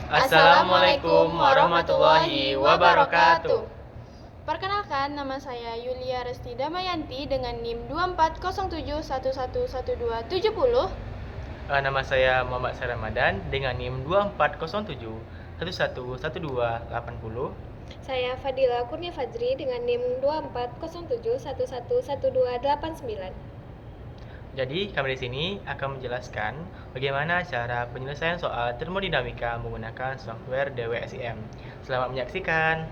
Assalamualaikum warahmatullahi wabarakatuh. Perkenalkan, nama saya Yulia Resti Damayanti dengan NIM 2407111270. Nama saya Muhammad Syah Ramadan dengan NIM 2407111280. Saya Fadila Kurnia Fajri dengan NIM 2407111289. Jadi kami di sini akan menjelaskan bagaimana cara penyelesaian soal termodinamika menggunakan software DWSIM. Selamat menyaksikan.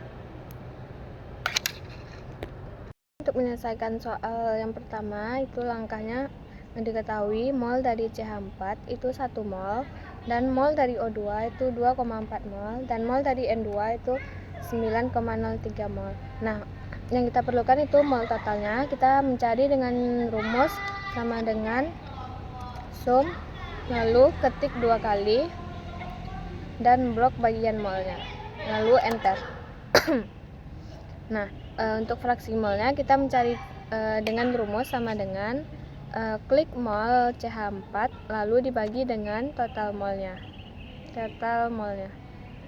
Untuk menyelesaikan soal yang pertama, itu langkahnya diketahui mol dari CH4 itu 1 mol, dan mol dari O2 itu 2,4 mol, dan mol dari N2 itu 9,03 mol. Nah, yang kita perlukan itu mol totalnya. Kita mencari dengan rumus sama dengan sum, lalu ketik 2 kali, dan blok bagian molnya, lalu enter. Nah, untuk fraksi molnya kita mencari dengan rumus sama dengan klik mol CH4 lalu dibagi dengan total molnya.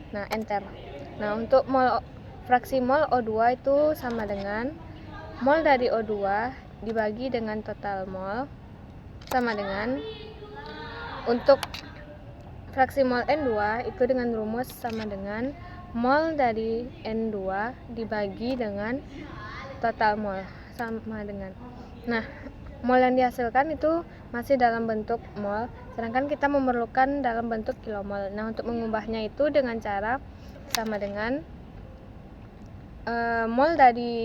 Nah, enter. Nah, untuk fraksi mol O2 itu sama dengan mol dari O2 dibagi dengan total mol sama dengan, untuk fraksi mol N2 itu dengan rumus sama dengan mol dari N2 dibagi dengan total mol sama dengan. Nah, mol yang dihasilkan itu masih dalam bentuk mol, sedangkan kita memerlukan dalam bentuk kilomol. Nah, untuk mengubahnya itu dengan cara sama dengan mol dari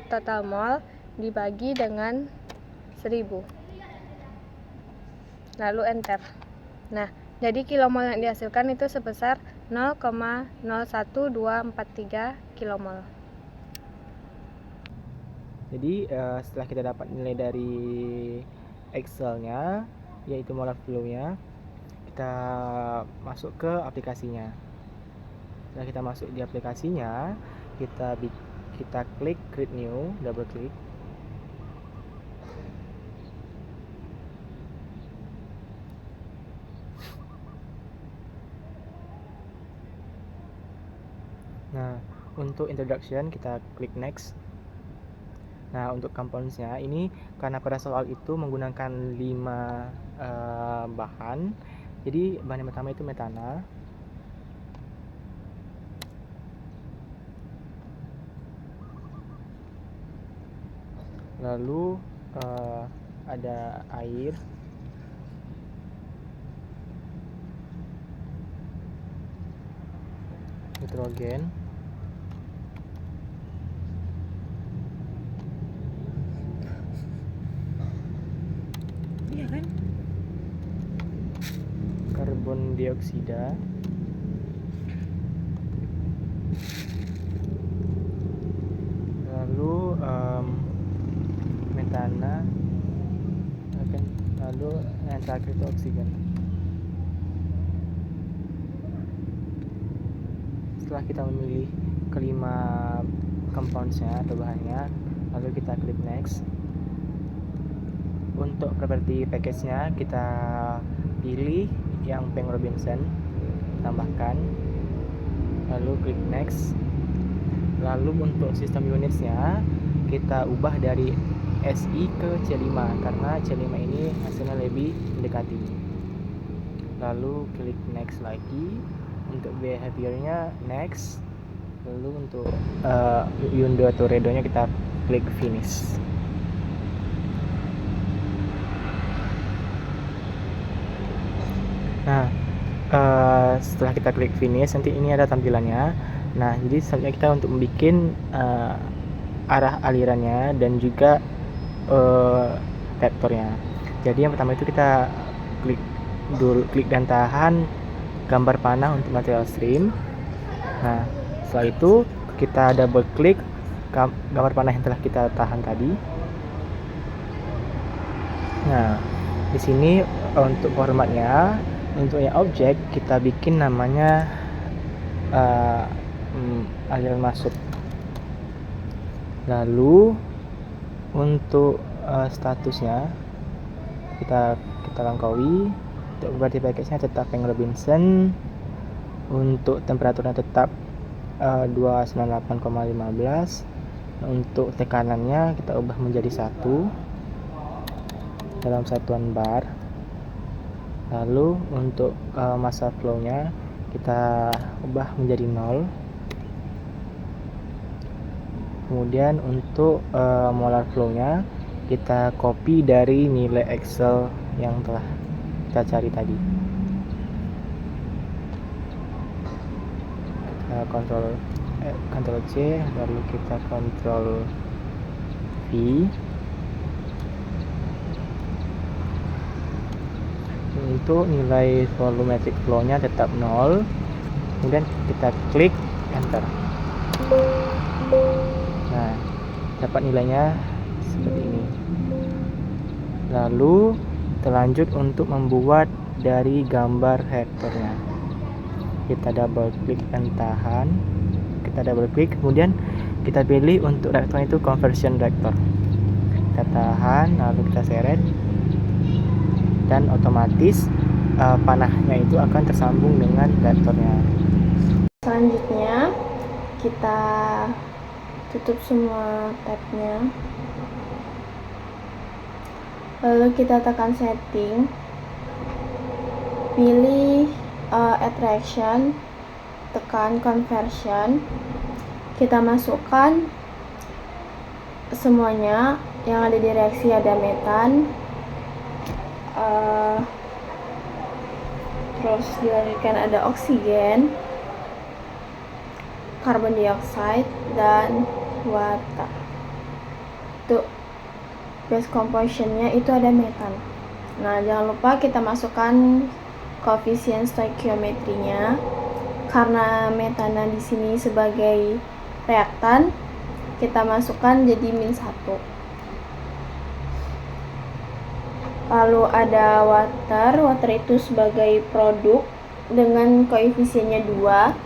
total mol dibagi dengan 1000, lalu enter. Nah, jadi kilomol yang dihasilkan itu sebesar 0,01243 kilomol. Jadi setelah kita dapat nilai dari Excel-nya, yaitu molar flow-nya, kita masuk ke aplikasinya. Setelah kita masuk di aplikasinya, kita klik create new, double klik. Nah, untuk introduction kita klik next. Nah, untuk compounds-nya ini karena pada soal itu menggunakan 5 bahan. Jadi bahan yang pertama itu metana. Lalu ada air. Nitrogen. Iya kan? Karbon dioksida. Lalu metana. Lalu yang terakhir itu oksigen. Setelah kita memilih kelima compounds-nya atau bahannya, lalu kita klik next. Untuk properti package-nya kita pilih yang Peng Robinson, tambahkan, lalu klik next. Lalu untuk sistem units-nya kita ubah dari SI ke C5 karena C5 ini hasilnya lebih mendekati. Lalu klik next lagi. Untuk behavior-nya next. Lalu untuk Yundo atau Redo-nya kita klik finish. Nah, setelah kita klik finish, nanti ini ada tampilannya. Nah, jadi selanjutnya kita untuk membuat arah alirannya dan juga vektornya. Jadi yang pertama itu kita klik dan tahan gambar panah untuk material stream. Nah, setelah itu kita double klik gambar panah yang telah kita tahan tadi. Nah, di sini untuk formatnya, untuk yang objek kita bikin namanya aliran masuk. Lalu untuk statusnya kita langkaui. Untuk property package-nya tetap Peng Robinson. Untuk temperaturnya tetap 298,15. Untuk tekanannya kita ubah menjadi 1 dalam satuan bar. Lalu untuk massa flow-nya kita ubah menjadi 0. Kemudian untuk molar flow-nya kita copy dari nilai Excel yang telah kita cari tadi. Kita Ctrl C, lalu kita Ctrl V. Untuk nilai volumetric flow-nya tetap 0. Kemudian kita klik enter. Nah, dapat nilainya seperti ini. Lalu kita lanjut untuk membuat dari gambar reaktornya. Kita double klik dan tahan. Kita double klik, kemudian kita pilih untuk reaktor itu conversion reactor. Kita tahan, lalu kita seret, dan otomatis panahnya itu akan tersambung dengan reaktornya. Selanjutnya kita tutup semua tabnya, lalu kita tekan setting, pilih add reaction, tekan conversion, kita masukkan semuanya yang ada di reaksi. Ada metan, terus dilanjutkan ada oksigen, carbon dioxide, dan water. Untuk base compositionnya itu ada metan. Nah, jangan lupa kita masukkan koefisien stoikiometrinya. Karena metana di sini sebagai reaktan, kita masukkan jadi -1. Lalu ada water itu sebagai produk dengan koefisiennya 2.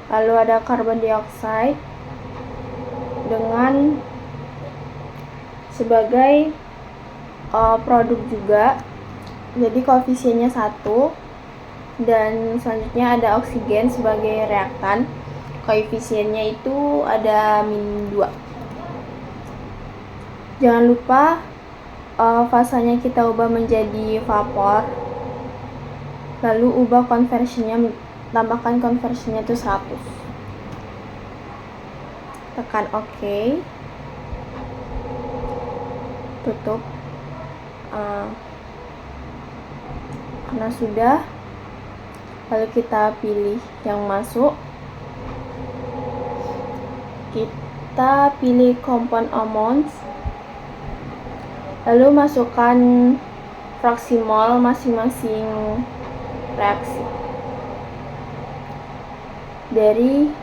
Lalu ada carbon dioxide dengan sebagai produk juga, jadi koefisiennya 1. Dan selanjutnya ada oksigen sebagai reaktan, koefisiennya itu ada -2. Jangan lupa fasanya kita ubah menjadi vapor, lalu ubah conversionnya, tambahkan conversionnya itu 100. Tekan OK, tutup. Karena sudah, lalu kita pilih yang masuk, kita pilih compound amounts, lalu masukkan fraksi mol masing-masing reaksi dari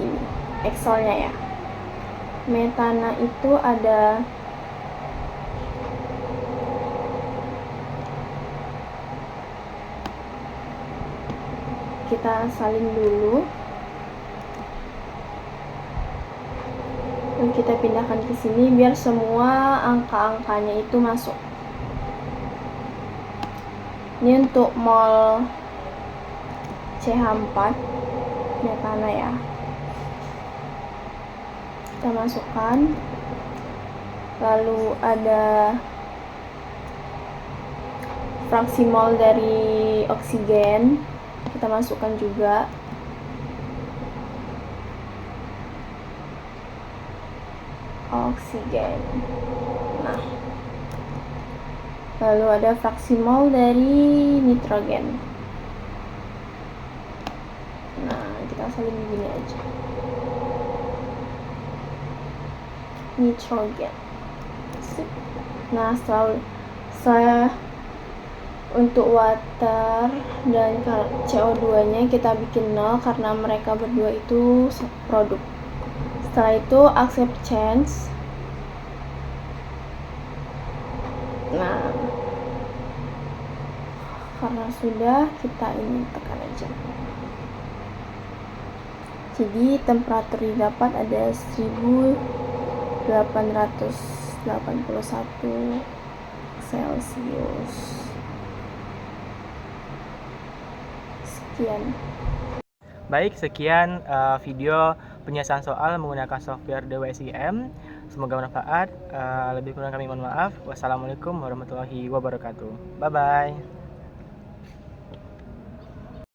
ini Excelnya ya. Metana itu ada kita salin dulu, dan kita pindahkan ke sini biar semua angka-angkanya itu masuk. Ini untuk mol CH4 metana ya. Kita masukkan, lalu ada fraksi mol dari oksigen, kita masukkan juga. Oksigen. Nah, lalu ada fraksi mol dari nitrogen. Nah, kita salin begini aja. Nitrogen. Nah, setelah untuk water dan CO2-nya kita bikin 0 karena mereka berdua itu produk. Setelah itu accept change. Nah, karena sudah, kita ini tekan aja. Jadi temperatur didapat ada 1881 Celcius. Sekian. Baik, sekian video penyelesaian soal menggunakan software DWSIM. Semoga bermanfaat. Lebih kurang kami mohon maaf. Wassalamualaikum warahmatullahi wabarakatuh. Bye bye.